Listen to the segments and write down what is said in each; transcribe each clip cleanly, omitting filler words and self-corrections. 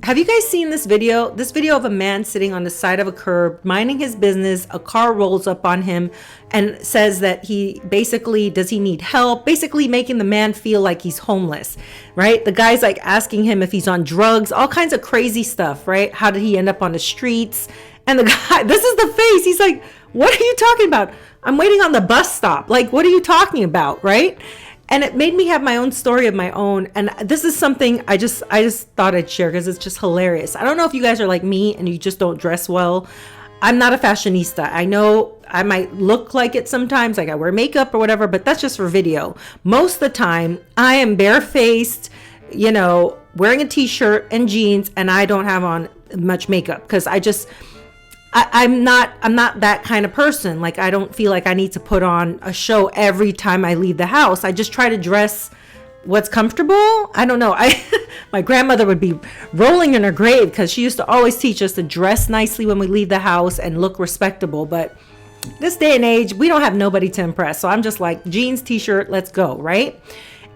Have you guys seen this video? This video of a man sitting on the side of a curb, minding his business. A car rolls up on him and says that does he need help? Basically making the man feel like he's homeless, right? The guy's like asking him if he's on drugs, all kinds of crazy stuff, right? How did he end up on the streets? And the guy, this is the face. He's like, what are you talking about? I'm waiting on the bus stop. Like, what are you talking about, right? And it made me have my own story of my own. And this is something I just thought I'd share because it's just hilarious. I don't know if you guys are like me and you just don't dress well. I'm not a fashionista. I know I might look like it sometimes, like I wear makeup or whatever, but that's just for video. Most of the time, I am barefaced, wearing a t-shirt and jeans, and I don't have on much makeup because I'm not that kind of person. Like, I don't feel like I need to put on a show every time I leave the house. I just try to dress what's comfortable. I don't know. My grandmother would be rolling in her grave because she used to always teach us to dress nicely when we leave the house and look respectable. But this day and age, we don't have nobody to impress. So I'm just like, jeans, t-shirt, let's go, right?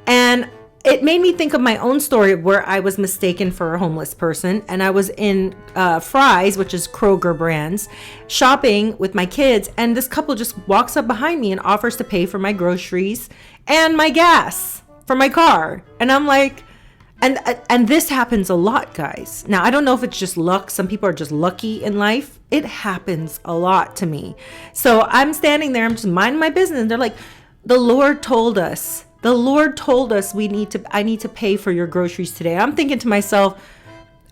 And it made me think of my own story where I was mistaken for a homeless person, and I was in Fry's, which is Kroger brands, shopping with my kids, and this couple just walks up behind me and offers to pay for my groceries and my gas for my car. And I'm like, and this happens a lot, guys. Now, I don't know if it's just luck. Some people are just lucky in life. It happens a lot to me. So I'm standing there, I'm just minding my business, and they're like, the Lord told us I need to pay for your groceries today. I'm thinking to myself,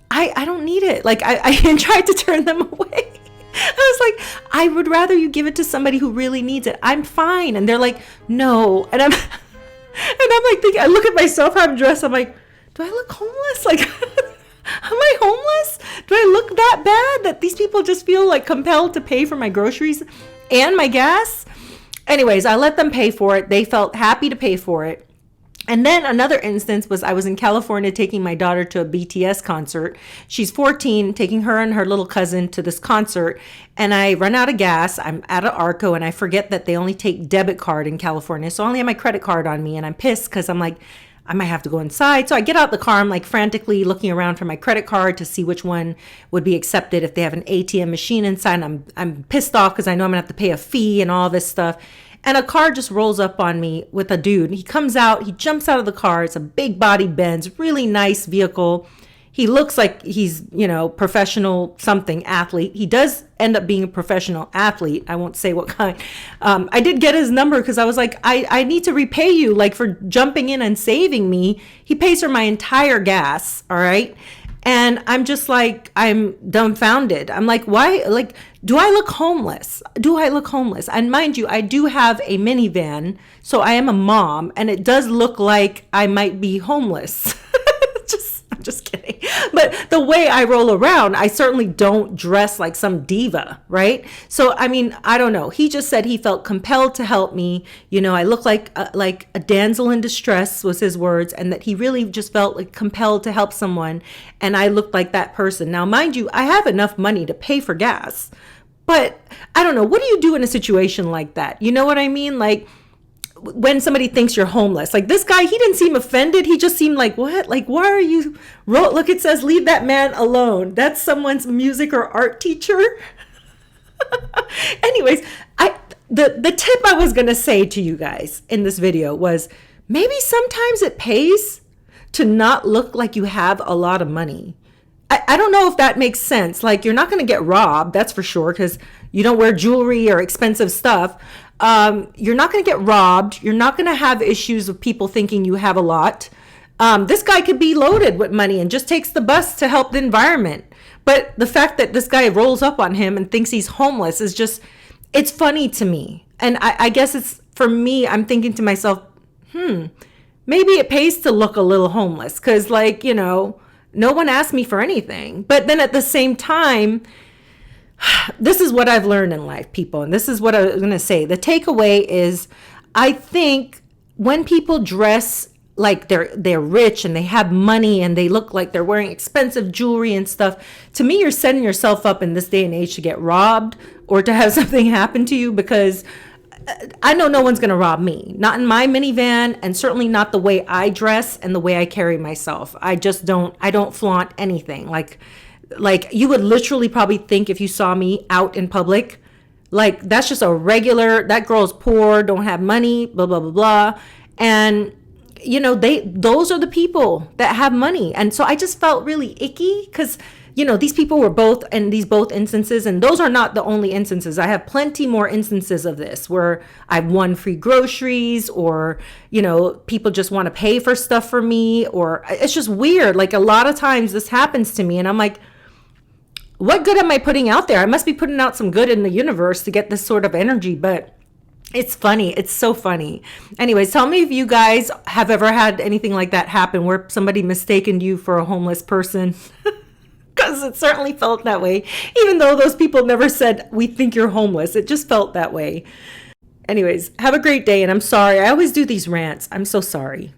I don't need it. Like, I tried to turn them away. I was like, I would rather you give it to somebody who really needs it. I'm fine. And they're like, no. And I'm like thinking, I look at myself, how I'm dressed. I'm like, do I look homeless? Like, am I homeless? Do I look that bad that these people just feel like compelled to pay for my groceries and my gas? Anyways, I let them pay for it. They felt happy to pay for it. And then another instance was I was in California taking my daughter to a BTS concert. She's 14, taking her and her little cousin to this concert. And I run out of gas. I'm at an Arco and I forget that they only take debit card in California. So I only have my credit card on me, and I'm pissed because I'm like, I might have to go inside. So I get out the car. I'm like frantically looking around for my credit card to see which one would be accepted if they have an ATM machine inside. And I'm pissed off because I know I'm gonna have to pay a fee and all this stuff. And a car just rolls up on me with a dude. He comes out, he jumps out of the car. It's a big body Benz, really nice vehicle. He looks like he's, professional something athlete. He does end up being a professional athlete. I won't say what kind. I did get his number because I was like, I need to repay you, like, for jumping in and saving me. He pays for my entire gas. All right. And I'm just like, I'm dumbfounded. I'm like, why? Like, do I look homeless? And mind you, I do have a minivan, so I am a mom, and it does look like I might be homeless. I'm just kidding. But the way I roll around, I certainly don't dress like some diva, right? So, I mean, I don't know. He just said he felt compelled to help me. I look like a damsel in distress was his words, and that he really just felt like compelled to help someone. And I looked like that person. Now, mind you, I have enough money to pay for gas, but I don't know. What do you do in a situation like that? You know what I mean? Like, when somebody thinks you're homeless, like this guy, he didn't seem offended. He just seemed like, what? Like, why are you, look, it says, leave that man alone. That's someone's music or art teacher. Anyways, the tip I was going to say to you guys in this video was maybe sometimes it pays to not look like you have a lot of money. I don't know if that makes sense. Like, you're not going to get robbed, that's for sure, because you don't wear jewelry or expensive stuff. You're not going to get robbed. You're not going to have issues of people thinking you have a lot. This guy could be loaded with money and just takes the bus to help the environment. But the fact that this guy rolls up on him and thinks he's homeless is just, it's funny to me. And I guess it's, for me, I'm thinking to myself, maybe it pays to look a little homeless because, like, no one asked me for anything. But then at the same time, this is what I've learned in life, people. And this is what I was going to say. The takeaway is, I think when people dress like they're rich and they have money and they look like they're wearing expensive jewelry and stuff, to me, you're setting yourself up in this day and age to get robbed or to have something happen to you, because I know no one's going to rob me, not in my minivan, and certainly not the way I dress and the way I carry myself. I don't flaunt anything. Like you would literally probably think if you saw me out in public, like that's just a regular, that girl's poor, don't have money, blah, blah, blah, blah. And those are the people that have money. And so I just felt really icky because these people were both in these both instances, and those are not the only instances. I have plenty more instances of this where I've won free groceries, or people just want to pay for stuff for me, or it's just weird. Like a lot of times this happens to me, and I'm like, what good am I putting out there? I must be putting out some good in the universe to get this sort of energy. But it's funny. It's so funny. Anyways, tell me if you guys have ever had anything like that happen where somebody mistaken you for a homeless person. Because it certainly felt that way. Even though those people never said, we think you're homeless. It just felt that way. Anyways, have a great day. And I'm sorry. I always do these rants. I'm so sorry.